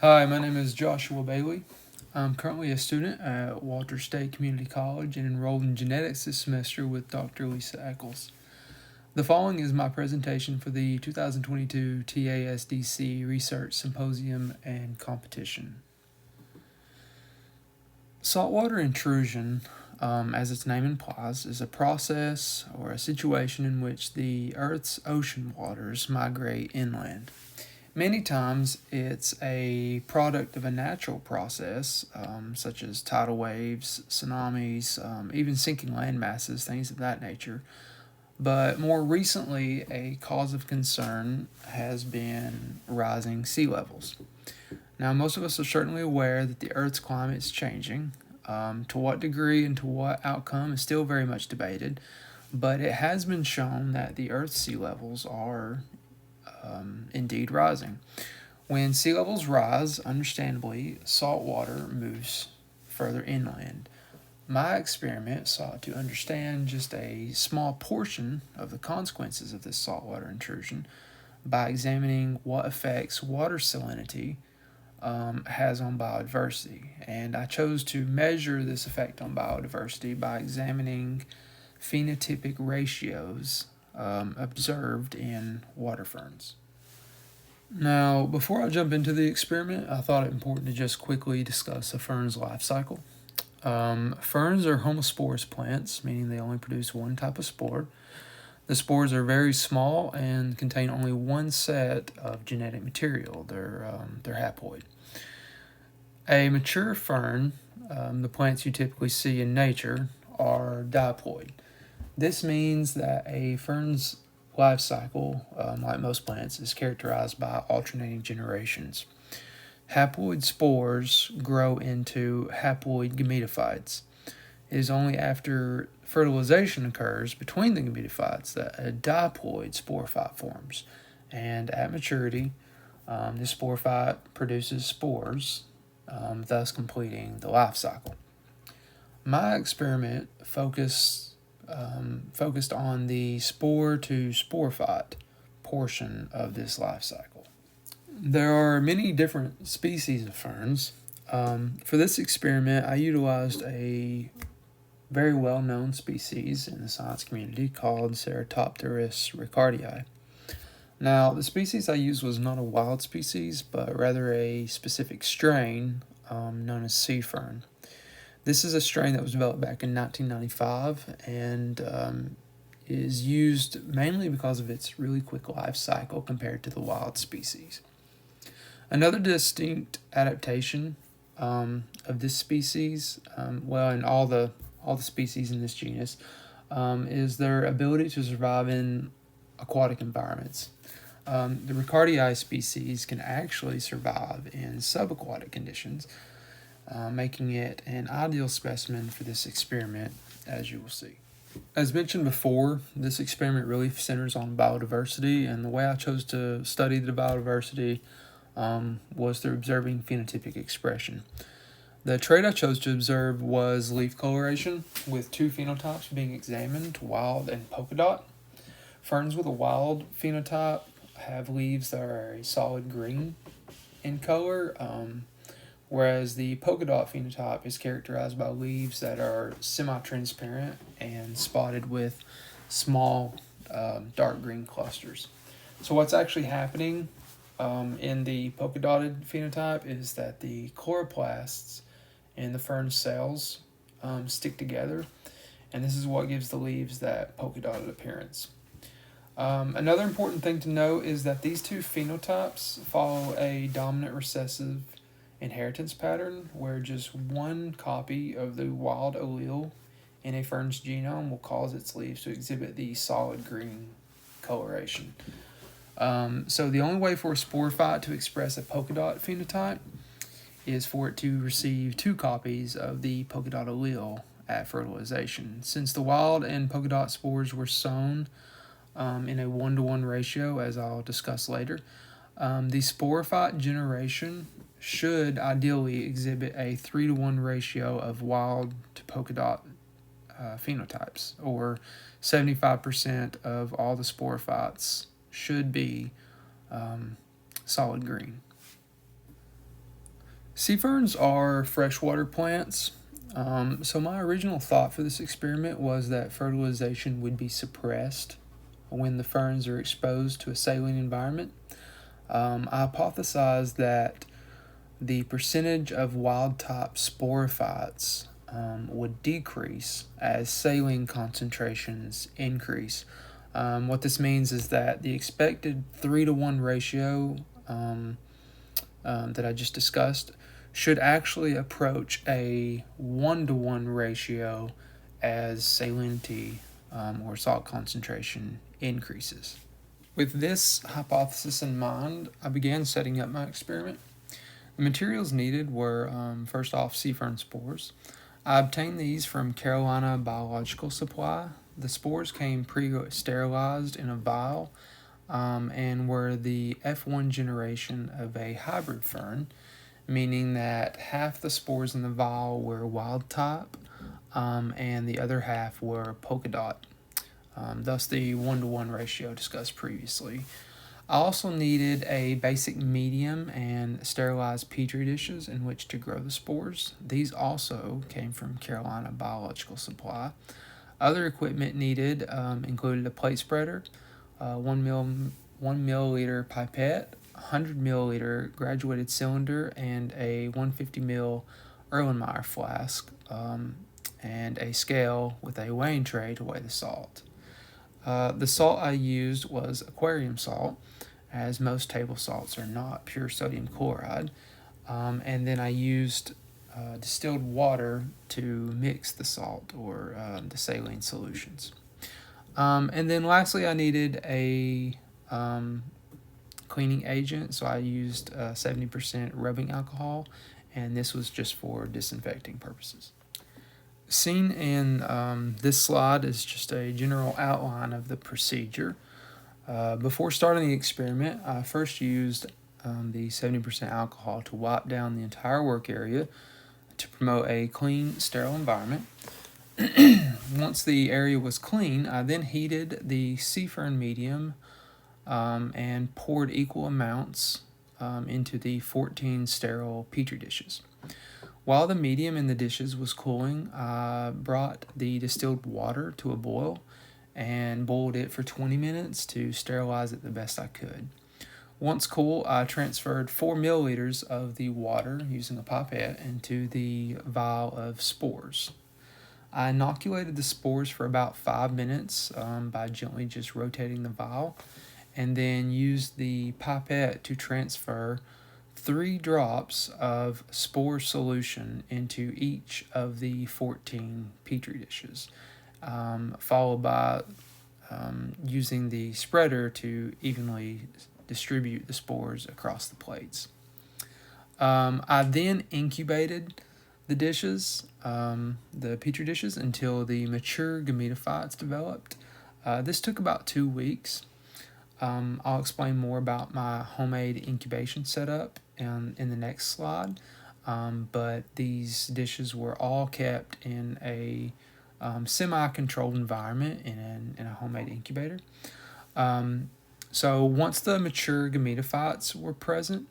Hi, my name is Joshua Bailey. I'm currently a student at Walter State Community College and enrolled in genetics this semester with Dr. Lisa Eccles. The following is my presentation for the 2022 TASDC Research Symposium and Competition. Saltwater intrusion, as its name implies, is a process or a situation in which the Earth's ocean waters migrate inland. Many times it's a product of a natural process, such as tidal waves, tsunamis, even sinking land masses, things of that nature. But more recently, a cause of concern has been rising sea levels. Now, most of us are certainly aware that the Earth's climate is changing. To what degree and to what outcome is still very much debated, but it has been shown that the Earth's sea levels are indeed rising. When sea levels rise, understandably, salt water moves further inland. My experiment sought to understand just a small portion of the consequences of this saltwater intrusion by examining what effects water salinity has on biodiversity. And I chose to measure this effect on biodiversity by examining phenotypic ratios observed in water ferns. Now, before I jump into the experiment, I thought it important to just quickly discuss a fern's life cycle. Ferns are homosporous plants, meaning they only produce one type of spore. The spores are very small and contain only one set of genetic material. They're haploid. A mature fern, the plants you typically see in nature, are diploid. This means that a fern's life cycle, like most plants, is characterized by alternating generations. Haploid spores grow into haploid gametophytes. It is only after fertilization occurs between the gametophytes that a diploid sporophyte forms. And at maturity, the sporophyte produces spores, thus completing the life cycle. My experiment focused on the spore to sporophyte portion of this life cycle. There are many different species of ferns. For this experiment, I utilized a very well-known species in the science community called Ceratopterus ricardii. Now, the species I used was not a wild species, but rather a specific strain known as sea fern. This is a strain that was developed back in 1995 and is used mainly because of its really quick life cycle compared to the wild species. Another distinct adaptation of this species, and all the species in this genus, is their ability to survive in aquatic environments. The Ricardii species can actually survive in subaquatic conditions, making it an ideal specimen for this experiment, as you will see. As mentioned before, this experiment really centers on biodiversity, and the way I chose to study the biodiversity was through observing phenotypic expression. The trait I chose to observe was leaf coloration, with two phenotypes being examined, wild and polka dot. Ferns with a wild phenotype have leaves that are a solid green in color, whereas the polka dot phenotype is characterized by leaves that are semi-transparent and spotted with small dark green clusters. So what's actually happening in the polka dotted phenotype is that the chloroplasts in the fern cells stick together, and this is what gives the leaves that polka dotted appearance. Another important thing to note is that these two phenotypes follow a dominant recessive inheritance pattern where just one copy of the wild allele in a fern's genome will cause its leaves to exhibit the solid green coloration. So the only way for a sporophyte to express a polka dot phenotype is for it to receive two copies of the polka dot allele at fertilization. Since the wild and polka dot spores were sown in a 1-to-1 ratio, as I'll discuss later, the sporophyte generation should ideally exhibit a 3-to-1 ratio of wild to polka dot phenotypes, or 75% of all the sporophytes should be solid green. Sea ferns are freshwater plants. So my original thought for this experiment was that fertilization would be suppressed when the ferns are exposed to a saline environment. I hypothesized that the percentage of wild-type sporophytes would decrease as saline concentrations increase. What this means is that the expected 3-to-1 ratio that I just discussed should actually approach a 1-to-1 ratio as salinity or salt concentration increases. With this hypothesis in mind, I began setting up my experiment. The materials needed were, first off, sea fern spores. I obtained these from Carolina Biological Supply. The spores came pre-sterilized in a vial and were the F1 generation of a hybrid fern, meaning that half the spores in the vial were wild type and the other half were polka dot, thus the 1-to-1 ratio discussed previously. I also needed a basic medium and sterilized petri dishes in which to grow the spores. These also came from Carolina Biological Supply. Other equipment needed included a plate spreader, 1 milliliter pipette, 100 milliliter graduated cylinder, and a 150 ml Erlenmeyer flask, and a scale with a weighing tray to weigh the salt. The salt I used was aquarium salt, as most table salts are not pure sodium chloride. And then I used distilled water to mix the salt or the saline solutions. And then lastly, I needed a cleaning agent, so I used 70% rubbing alcohol, and this was just for disinfecting purposes. Seen in this slide is just a general outline of the procedure. Before starting the experiment, I first used the 70% alcohol to wipe down the entire work area to promote a clean, sterile environment. Once the area was clean, I then heated the sea fern medium and poured equal amounts into the 14 sterile petri dishes. While the medium in the dishes was cooling, I brought the distilled water to a boil and boiled it for 20 minutes to sterilize it the best I could. Once cool, I transferred 4 milliliters of the water using a pipette into the vial of spores. I inoculated the spores for about 5 minutes by gently just rotating the vial, and then used the pipette to transfer 3 drops of spore solution into each of the 14 petri dishes, followed by using the spreader to evenly distribute the spores across the plates. I then incubated the dishes, the petri dishes, until the mature gametophytes developed. This took about 2 weeks. I'll explain more about my homemade incubation setup in the next slide, but these dishes were all kept in a semi-controlled environment in a homemade incubator. So once the mature gametophytes were present,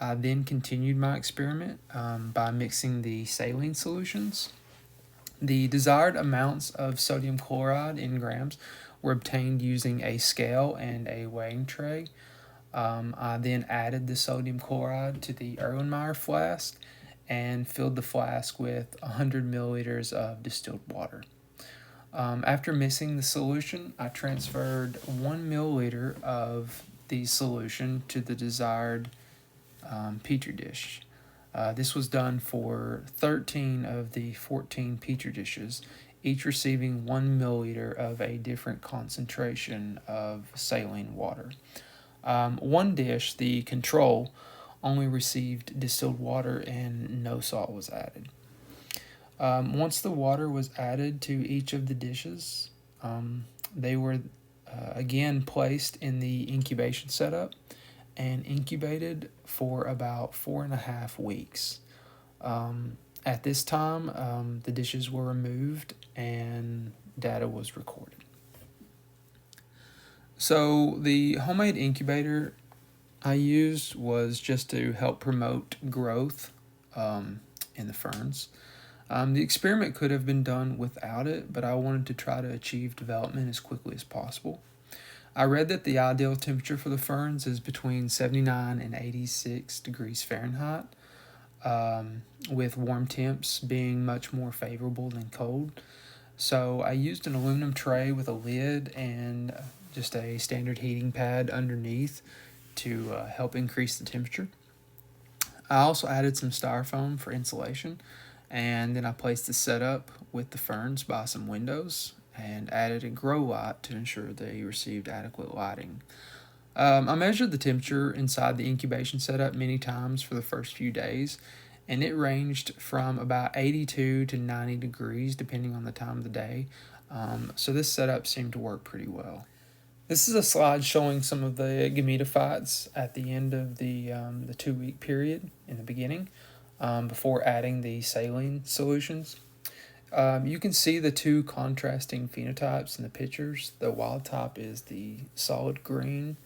I then continued my experiment by mixing the saline solutions. The desired amounts of sodium chloride in grams were obtained using a scale and a weighing tray. I then added the sodium chloride to the Erlenmeyer flask and filled the flask with 100 milliliters of distilled water. After mixing the solution, I transferred 1 milliliter of the solution to the desired petri dish. This was done for 13 of the 14 petri dishes, each receiving 1 milliliter of a different concentration of saline water. One dish, the control, only received distilled water and no salt was added. Once the water was added to each of the dishes, they were again placed in the incubation setup and incubated for about 4.5 weeks. At this time, the dishes were removed and data was recorded. So the homemade incubator I used was just to help promote growth in the ferns. The experiment could have been done without it, but I wanted to try to achieve development as quickly as possible. I read that the ideal temperature for the ferns is between 79 and 86 degrees Fahrenheit, with warm temps being much more favorable than cold. So I used an aluminum tray with a lid and just a standard heating pad underneath to help increase the temperature. I also added some styrofoam for insulation, and then I placed the setup with the ferns by some windows and added a grow light to ensure they received adequate lighting. I measured the temperature inside the incubation setup many times for the first few days, and it ranged from about 82 to 90 degrees depending on the time of the day. So this setup seemed to work pretty well. This is a slide showing some of the gametophytes at the end of the 2-week period in the beginning, before adding the saline solutions. You can see the two contrasting phenotypes in the pictures. The wild type is the solid green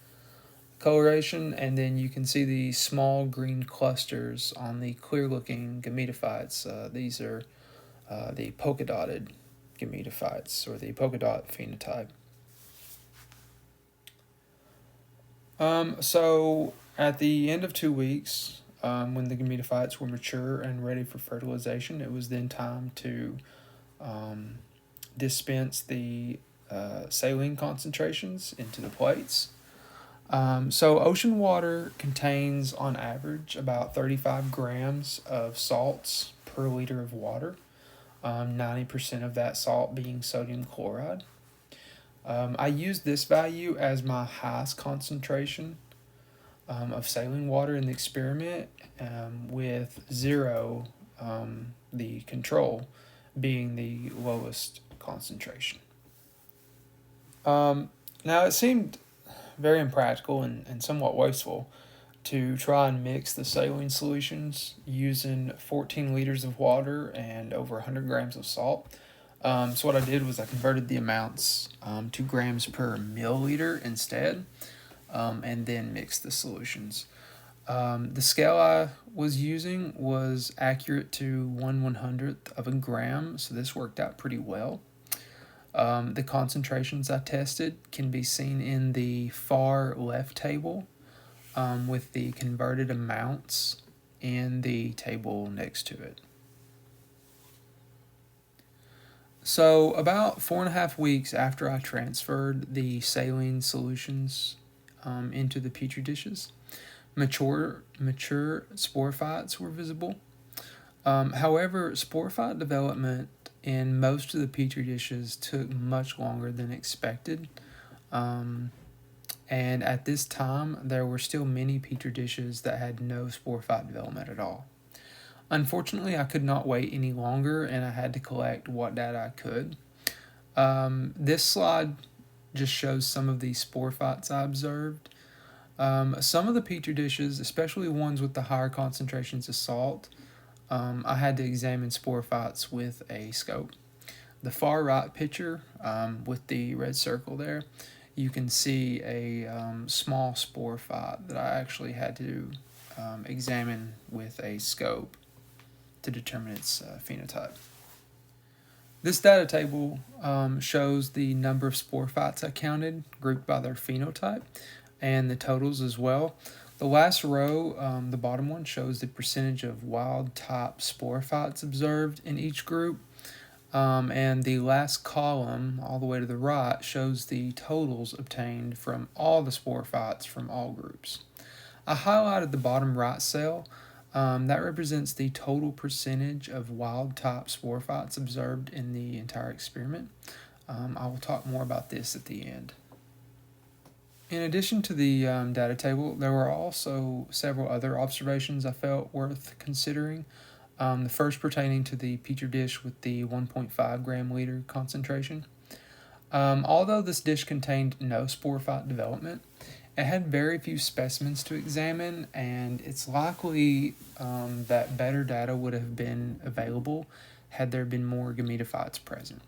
coloration, and then you can see the small green clusters on the clear-looking gametophytes. These are the polka dotted gametophytes, or the polka dot phenotype. So at the end of 2 weeks, when the gametophytes were mature and ready for fertilization, it was then time to dispense the saline concentrations into the plates. So ocean water contains on average about 35 grams of salts per liter of water, 90% of that salt being sodium chloride. I used this value as my highest concentration of saline water in the experiment, with 0, the control, being the lowest concentration. Now it seemed very impractical and somewhat wasteful to try and mix the saline solutions using 14 liters of water and over 100 grams of salt. So what I did was I converted the amounts to grams per milliliter instead, and then mixed the solutions. The scale I was using was accurate to 1/100th of a gram, so this worked out pretty well. The concentrations I tested can be seen in the far left table, with the converted amounts in the table next to it. So about 4.5 weeks after I transferred the saline solutions into the petri dishes, mature sporophytes were visible. However, sporophyte development in most of the petri dishes took much longer than expected. And at this time, there were still many petri dishes that had no sporophyte development at all. Unfortunately, I could not wait any longer, and I had to collect what data I could. This slide just shows some of the sporophytes I observed. Some of the petri dishes, especially ones with the higher concentrations of salt, I had to examine sporophytes with a scope. The far right picture, with the red circle there, you can see a small sporophyte that I actually had to examine with a scope to determine its phenotype. This data table shows the number of sporophytes I counted, grouped by their phenotype, and the totals as well. The last row, the bottom one, shows the percentage of wild-type sporophytes observed in each group, and the last column, all the way to the right, shows the totals obtained from all the sporophytes from all groups. I highlighted the bottom right cell. That represents the total percentage of wild-type sporophytes observed in the entire experiment. I will talk more about this at the end. In addition to the data table, there were also several other observations I felt worth considering. The first pertaining to the petri dish with the 1.5 gram liter concentration. Although this dish contained no sporophyte development, it had very few specimens to examine, and it's likely that better data would have been available had there been more gametophytes present.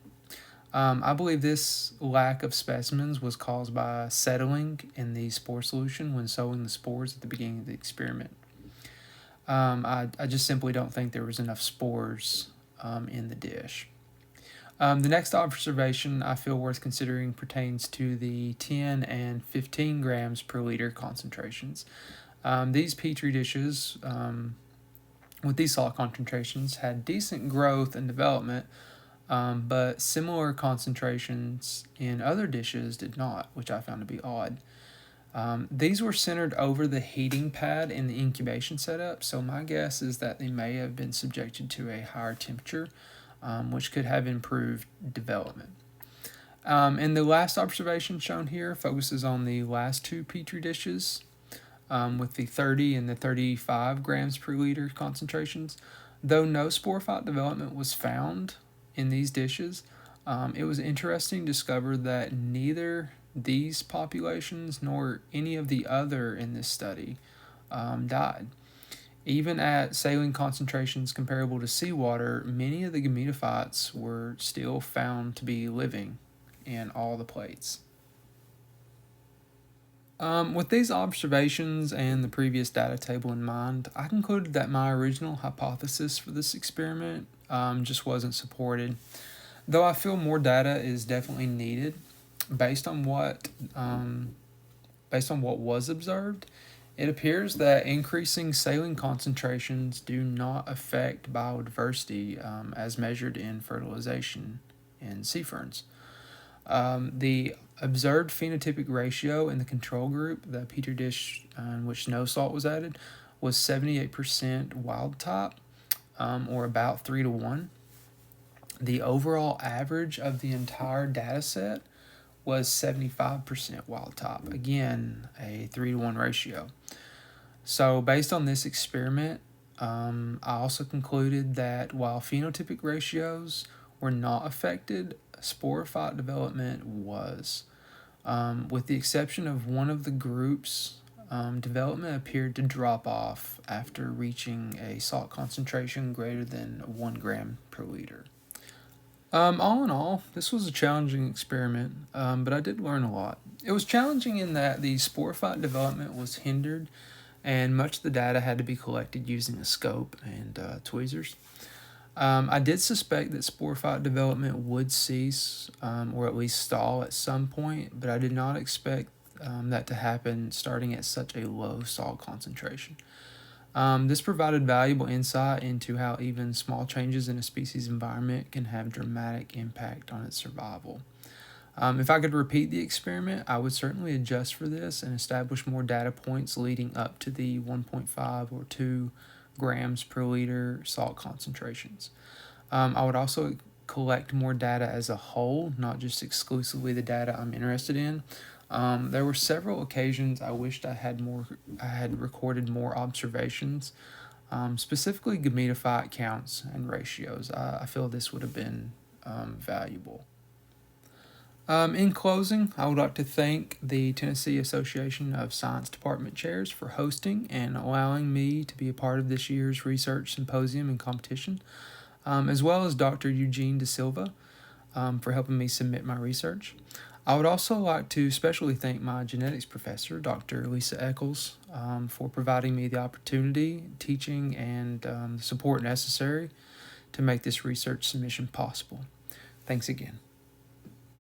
I believe this lack of specimens was caused by settling in the spore solution when sowing the spores at the beginning of the experiment. I just simply don't think there was enough spores in the dish. The next observation I feel worth considering pertains to the 10 and 15 grams per liter concentrations. These petri dishes with these salt concentrations had decent growth and development, but similar concentrations in other dishes did not, which I found to be odd. These were centered over the heating pad in the incubation setup, so my guess is that they may have been subjected to a higher temperature, which could have improved development. And the last observation shown here focuses on the last two petri dishes with the 30 and the 35 grams per liter concentrations. Though no sporophyte development was found in these dishes, it was interesting to discover that neither these populations nor any of the other in this study died. Even at saline concentrations comparable to seawater, many of the gametophytes were still found to be living in all the plates. With these observations and the previous data table in mind, I concluded that my original hypothesis for this experiment just wasn't supported. Though I feel more data is definitely needed, based on what was observed, it appears that increasing saline concentrations do not affect biodiversity as measured in fertilization in sea ferns. The observed phenotypic ratio in the control group, the petri dish in which no salt was added, was 78% wild type, or about 3 to 1. The overall average of the entire data set was 75% wild type. Again, a 3 to 1 ratio. So, based on this experiment, I also concluded that while phenotypic ratios were not affected, sporophyte development was. With the exception of one of the groups, development appeared to drop off after reaching a salt concentration greater than 1 gram per liter. All in all, this was a challenging experiment, but I did learn a lot. It was challenging in that the sporophyte development was hindered, and much of the data had to be collected using a scope and tweezers. I did suspect that sporophyte development would cease, or at least stall at some point, but I did not expect that to happen starting at such a low salt concentration. This provided valuable insight into how even small changes in a species' environment can have dramatic impact on its survival. If I could repeat the experiment, I would certainly adjust for this and establish more data points leading up to the 1.5 or 2 grams per liter salt concentrations. I would also collect more data as a whole, not just exclusively the data I'm interested in. There were several occasions I wished I had recorded more observations, specifically gametophyte counts and ratios. I feel this would have been valuable. In closing, I would like to thank the Tennessee Association of Science Department Chairs for hosting and allowing me to be a part of this year's research symposium and competition, as well as Dr. Eugene De Silva for helping me submit my research. I would also like to especially thank my genetics professor, Dr. Lisa Eccles, for providing me the opportunity, teaching, and the support necessary to make this research submission possible. Thanks again.